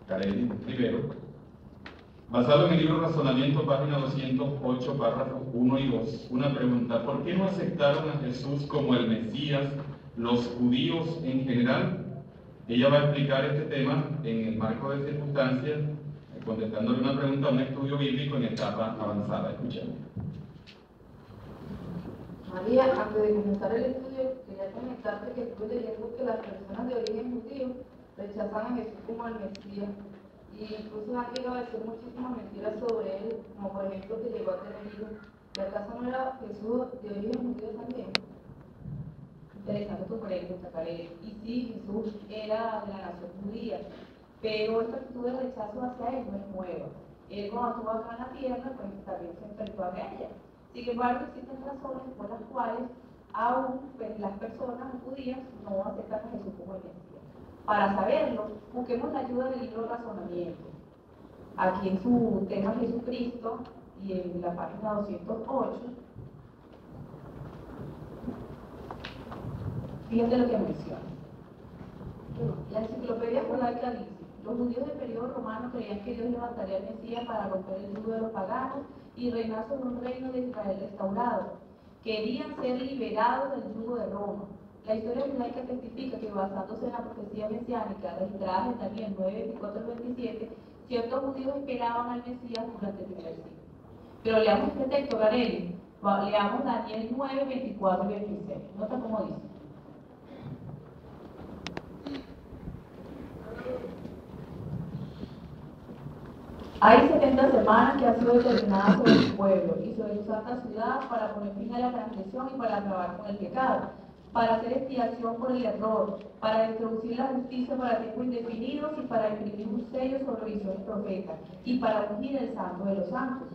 Carelli Rivero, basado en el libro Razonamiento, página 208, párrafos 1 y 2, una pregunta: ¿por qué no aceptaron a Jesús como el Mesías los judíos en general? Ella va a explicar este tema en el marco de circunstancias, contestándole una pregunta a un estudio bíblico en etapa avanzada. Escuchemos. María, antes de comenzar el estudio, quería comentarte que estoy leyendo que las personas de origen judío rechazan a Jesús como el Mesías, y incluso han llegado a decir muchísimas mentiras sobre él, como por ejemplo que llegó a tener hijos. ¿Y acaso no era Jesús de origen judío también? Interesante tu pregunta, Karen. Y sí, Jesús era de la nación judía, pero esta actitud de rechazo hacia él no es nueva. Él, cuando estuvo acá en la tierra, pues también se enfrentó a ella. Sin embargo, existen razones por las cuales aún pues, las personas judías no aceptan a Jesús como el Mesías. Para saberlo, busquemos la ayuda del libro Razonamiento. Aquí en su tema Jesucristo y en la página 208, fíjate lo que menciona. La enciclopedia judaica dice: los judíos del periodo romano creían que Dios levantaría al Mesías para romper el yugo de los paganos y reinar sobre un reino de Israel restaurado. Querían ser liberados del yugo de Roma. La historia judaica testifica que, basándose en la profecía mesiánica registrada en Daniel 9:24-27, ciertos judíos esperaban al Mesías durante el primer siglo. Pero leamos este texto, Garelli. Leamos Daniel 9:24-26. Nota cómo dice. Hay 70 semanas que han sido determinadas sobre el pueblo y sobre su santa ciudad para poner fin a la transgresión y para acabar con el pecado, para hacer expiación por el error, para introducir la justicia para tiempos indefinidos y para imprimir un sello sobre visiones profetas y para ungir el santo de los santos.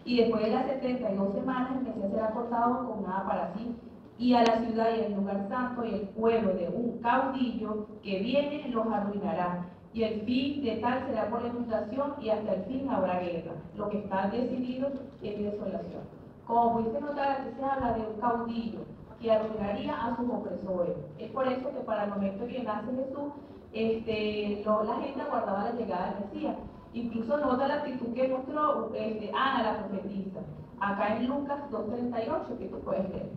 Y después de las 72 semanas el Mesías será cortado con nada para sí, y a la ciudad y al lugar santo y el pueblo de un caudillo que viene los arruinará. Y el fin de tal será por la inundación y hasta el fin habrá guerra. Lo que está decidido es desolación. Como pudiste notar, aquí se habla de un caudillo que arruinaría a sus opresores. Es por eso que para el momento que nace Jesús, la gente aguardaba la llegada del Mesías. Incluso nota la actitud que mostró Ana, la profetisa, acá en Lucas 2:38, que tú puedes leer.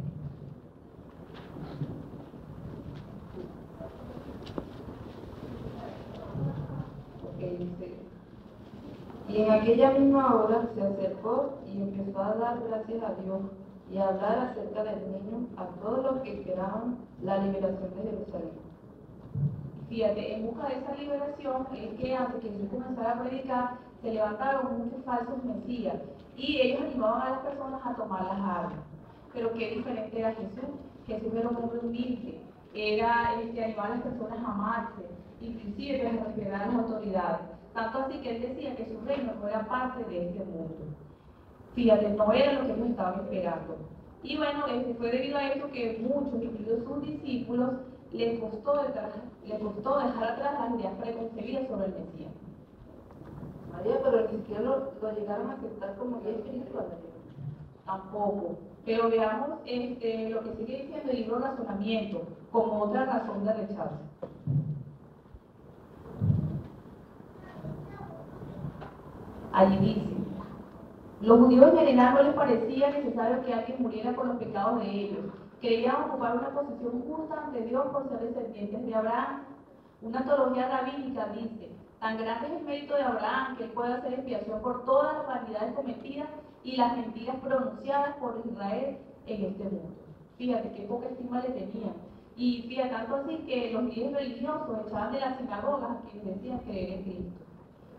Y en aquella misma hora se acercó y empezó a dar gracias a Dios y a hablar acerca del niño a todos los que esperaban la liberación de Jerusalén. Fíjate, en busca de esa liberación es que antes que Jesús comenzara a predicar, se levantaron muchos falsos mesías y ellos animaban a las personas a tomar las armas. Pero qué diferente era Jesús. Jesús era un hombre humilde, era animar a las personas a amarse, inclusive a respetar a las autoridades. Tanto así que él decía que su reino no era parte de este mundo. Fíjate, no era lo que ellos estaban esperando. Y bueno, fue debido a eso que muchos, incluidos sus discípulos, les costó dejar atrás las ideas preconcebidas sobre el Mesías. María, pero ni siquiera lo llegaron a aceptar como guía espiritual. Tampoco. Pero veamos lo que sigue diciendo el libro Razonamiento, como otra razón de rechazo. Allí dice: los judíos en general no les parecía necesario que alguien muriera por los pecados de ellos. Creían ocupar una posición justa ante Dios por ser descendientes de Abraham. Una teología rabínica dice: tan grande es el mérito de Abraham que él puede hacer expiación por todas las vanidades cometidas y las mentiras pronunciadas por Israel en este mundo. Fíjate qué poca estima le tenían. Y fíjate, tanto así que los líderes religiosos echaban de las sinagogas a quienes decían creer en Cristo.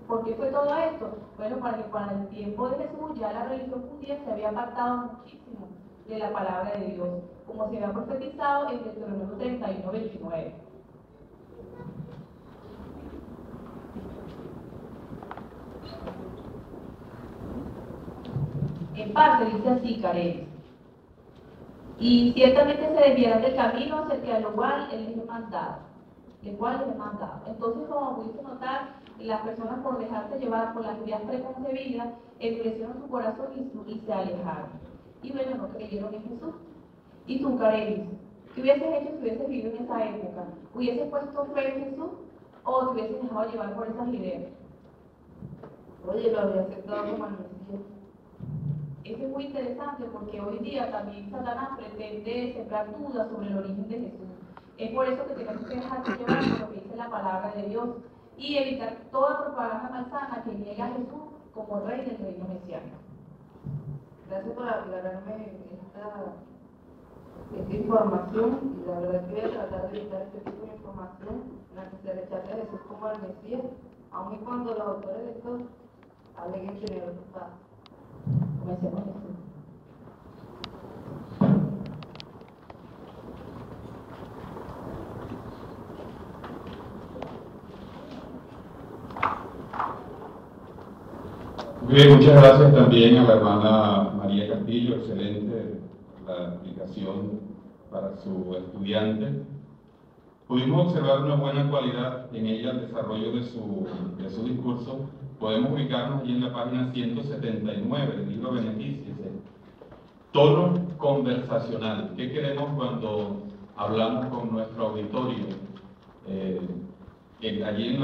¿Por qué fue todo esto? Bueno, para que para el tiempo de Jesús ya la religión judía se había apartado muchísimo de la palabra de Dios, como se había profetizado en Deuteronomio 31:29. En parte dice así, Careles: y ciertamente se desviarán del camino acerca del cual él les mandado. Entonces, como pudiste notar, las personas, por dejarse llevar por las ideas preconcebidas, endurecieron su corazón y se alejaron. Y bueno, no creyeron en Jesús. ¿Y tú, Carelis, qué hubieses hecho si hubieses vivido en esa época? ¿Hubieses puesto fe en Jesús o te hubieses dejado llevar por esas ideas? oye, lo había aceptado como el Mesías. Eso es muy interesante porque hoy día también Satanás pretende sembrar dudas sobre el origen de Jesús. Es por eso que tenemos que dejarnos llevar por lo que dice la palabra de Dios y evitar toda propaganda malsana que niegue a Jesús como rey del reino mesiánico. Gracias por aclararme esta información, y la verdad que voy a tratar de evitar este tipo de información en la que se rechaza a Jesús como el Mesías, aun y cuando los autores de esto aleguen tener otros datos. Comencemos Jesús. Bien, muchas gracias también a la hermana María Castillo, excelente la explicación para su estudiante. Pudimos observar una buena cualidad en ella al desarrollo de su discurso. Podemos ubicarnos allí en la página 179 del libro Benedícese. Tono conversacional. ¿Qué queremos cuando hablamos con nuestro auditorio? Allí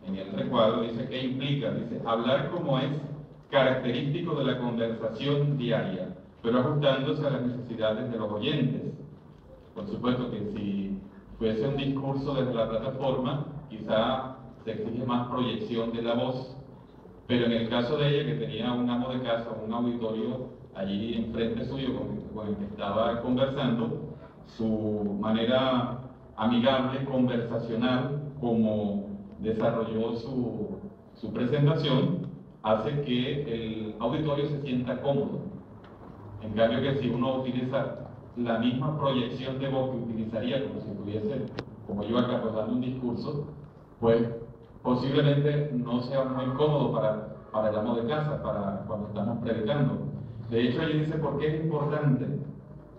en el recuadro dice ¿qué implica? Dice hablar como es característico de la conversación diaria, pero ajustándose a las necesidades de los oyentes. Por supuesto que si fuese un discurso desde la plataforma, quizá se exige más proyección de la voz, pero en el caso de ella, que tenía un amo de casa, un auditorio allí enfrente suyo con el que estaba conversando, su manera amigable, conversacional, como desarrolló su presentación, hace que el auditorio se sienta cómodo. En cambio que si uno utiliza la misma proyección de voz que utilizaría como si estuviese, como yo acá, pues dando un discurso, pues posiblemente no sea muy cómodo para el amo de casa, para cuando estamos predicando. De hecho, allí dice por qué es importante.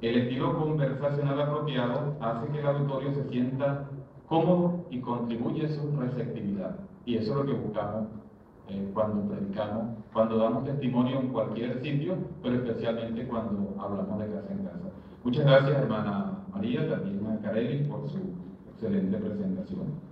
El estilo conversacional apropiado hace que el auditorio se sienta cómodo y contribuye a su receptividad. Y eso es lo que buscamos cuando predicamos, cuando damos testimonio en cualquier sitio, pero especialmente cuando hablamos de casa en casa. Muchas gracias, hermana María, también a Carelli, por su excelente presentación.